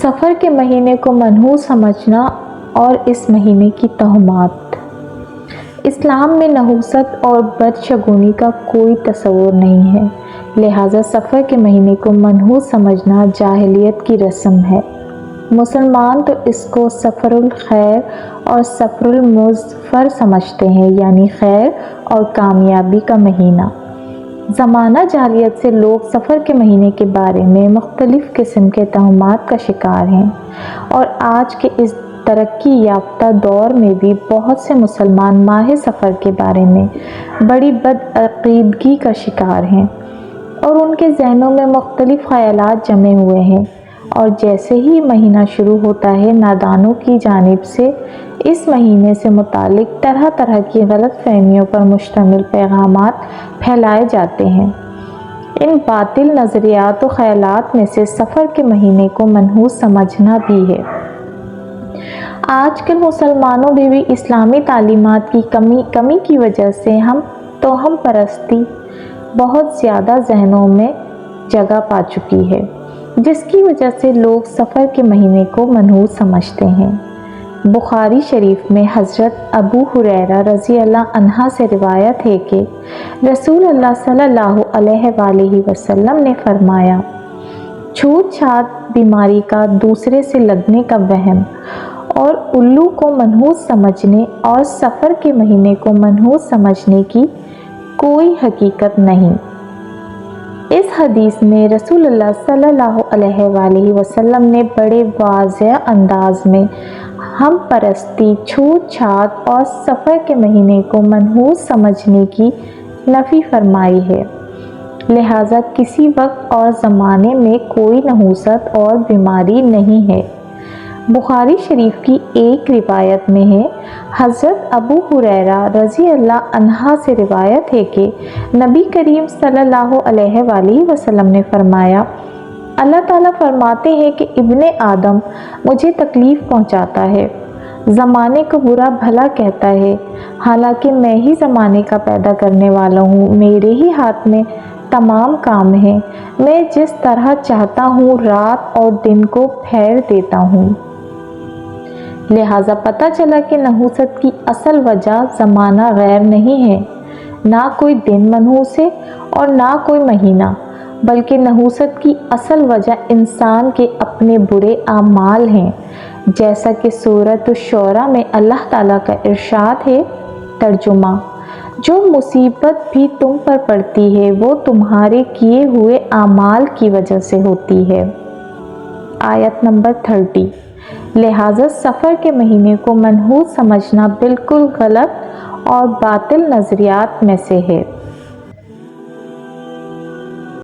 سفر کے مہینے کو منحوس سمجھنا اور اس مہینے کی تہمات۔ اسلام میں نحوست اور بدشگونی کا کوئی تصور نہیں ہے، لہٰذا سفر کے مہینے کو منحوس سمجھنا جاہلیت کی رسم ہے۔ مسلمان تو اس کو سفر الخیر اور سفر المظفر سمجھتے ہیں، یعنی خیر اور کامیابی کا مہینہ۔ زمانہ جاہلیت سے لوگ سفر کے مہینے کے بارے میں مختلف قسم کے توہمات کا شکار ہیں، اور آج کے اس ترقی یافتہ دور میں بھی بہت سے مسلمان ماہ سفر کے بارے میں بڑی بدعقیدگی کا شکار ہیں، اور ان کے ذہنوں میں مختلف خیالات جمے ہوئے ہیں، اور جیسے ہی مہینہ شروع ہوتا ہے نادانوں کی جانب سے اس مہینے سے متعلق طرح طرح کی غلط فہمیوں پر مشتمل پیغامات پھیلائے جاتے ہیں۔ ان باطل نظریات و خیالات میں سے سفر کے مہینے کو منحوس سمجھنا بھی ہے۔ آج کل مسلمانوں میں بھی اسلامی تعلیمات کی کمی کی وجہ سے توہم پرستی بہت زیادہ ذہنوں میں جگہ پا چکی ہے، جس کی وجہ سے لوگ سفر کے مہینے کو منحوس سمجھتے ہیں۔ بخاری شریف میں حضرت ابو ہریرہ رضی اللہ عنہ سے روایت ہے کہ رسول اللہ صلی اللہ علیہ وآلہ وسلم نے فرمایا، چھوت چھات بیماری کا دوسرے سے لگنے کا وہم اور الو کو منحوس سمجھنے اور سفر کے مہینے کو منحوس سمجھنے کی کوئی حقیقت نہیں۔ اس حدیث میں رسول اللہ صلی اللہ علیہ وآلہ وسلم نے بڑے واضح انداز میں ہم پرستی، چھوت چھات اور سفر کے مہینے کو منحوس سمجھنے کی نفی فرمائی ہے، لہٰذا کسی وقت اور زمانے میں کوئی نحوست اور بیماری نہیں ہے۔ بخاری شریف کی ایک روایت میں ہے، حضرت ابو ہریرہ رضی اللہ عنہ سے روایت ہے کہ نبی کریم صلی اللہ علیہ وآلہ وسلم نے فرمایا، اللہ تعالیٰ فرماتے ہیں کہ ابن آدم مجھے تکلیف پہنچاتا ہے، زمانے کو برا بھلا کہتا ہے، حالانکہ میں ہی زمانے کا پیدا کرنے والا ہوں، میرے ہی ہاتھ میں تمام کام ہیں، میں جس طرح چاہتا ہوں رات اور دن کو پھیر دیتا ہوں۔ لہٰذا پتہ چلا کہ نحوست کی اصل وجہ زمانہ غیر نہیں ہے، نہ کوئی دن منحوس ہے اور نہ کوئی مہینہ، بلکہ نحوست کی اصل وجہ انسان کے اپنے برے اعمال ہیں، جیسا کہ سورۃ الشعراء میں اللہ تعالیٰ کا ارشاد ہے، ترجمہ: جو مصیبت بھی تم پر پڑتی ہے وہ تمہارے کیے ہوئے اعمال کی وجہ سے ہوتی ہے۔ آیت نمبر 30۔ لہٰذا سفر کے مہینے کو منحوس سمجھنا بالکل غلط اور باطل نظریات میں سے ہے۔